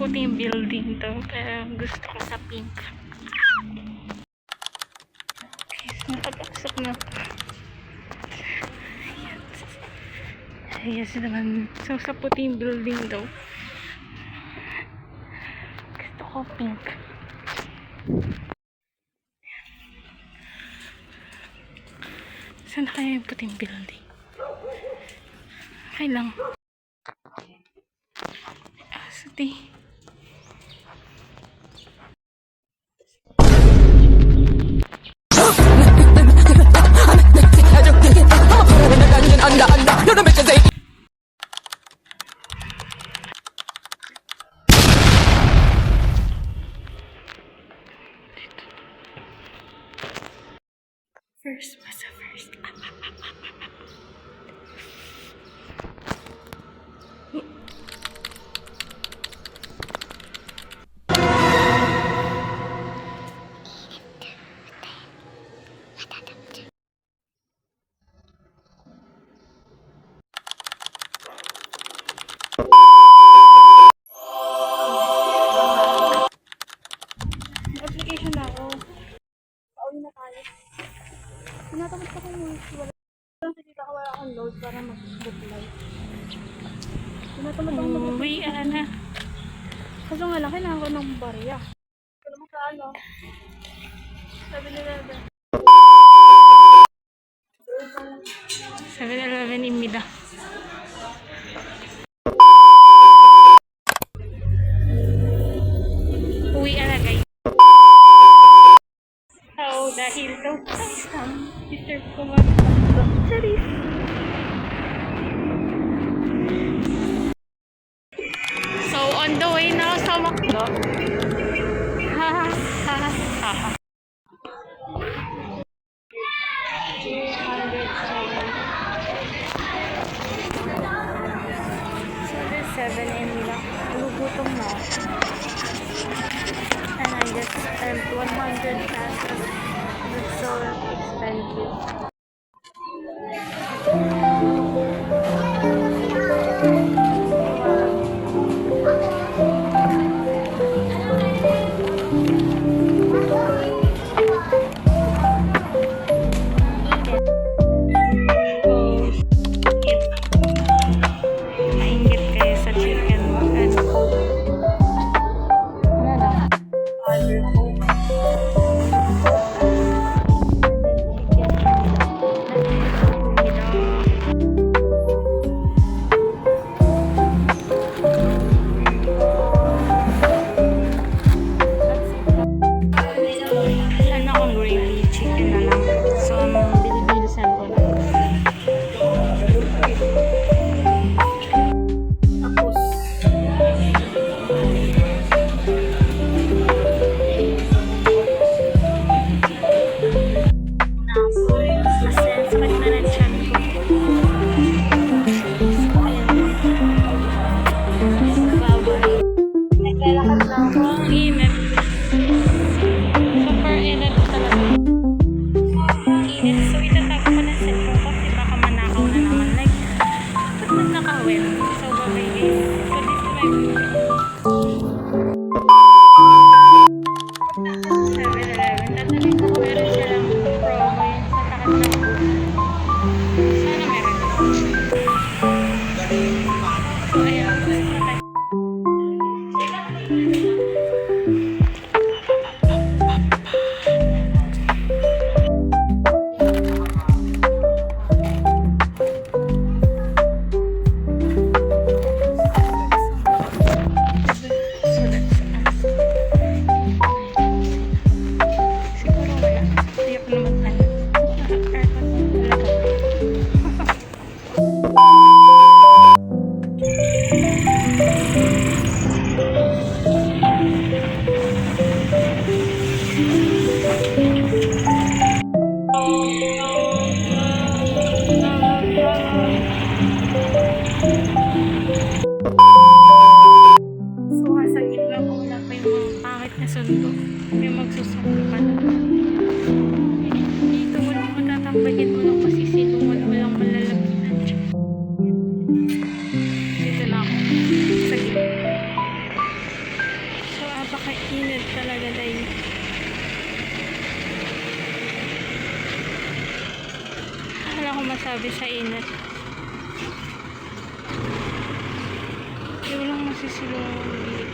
puting building to, pero gusto ko sa pink. Okay, so nakapasok na po. Yes naman. So sa puting building daw. Gusto ko pink. Saan kaya yung puting building? Okay lang. Sati. First was the first. Application na ako. Pauwi na tayo. Tinatamad ko kung wala. Kasi dito ako wala akong load para mag-book live. Tinatamad ako mag-book. Uwi, na. Kaso nga lang, kailangan ko ng barya. Ito naman sa ano. 7-Eleven. 7-Eleven imida. Uwi na guys. So, dahil daw sa isang deserve ko mag-groceries. So, on the way na sa McDo. Ha ha ha ha ha. 207. So, there's 7M lang. Nagugutom na ako. And I just spent 100 pesos. It's so expensive. Init talaga dahil. Wala akong masabi sa init. Hindi ko lang masisilong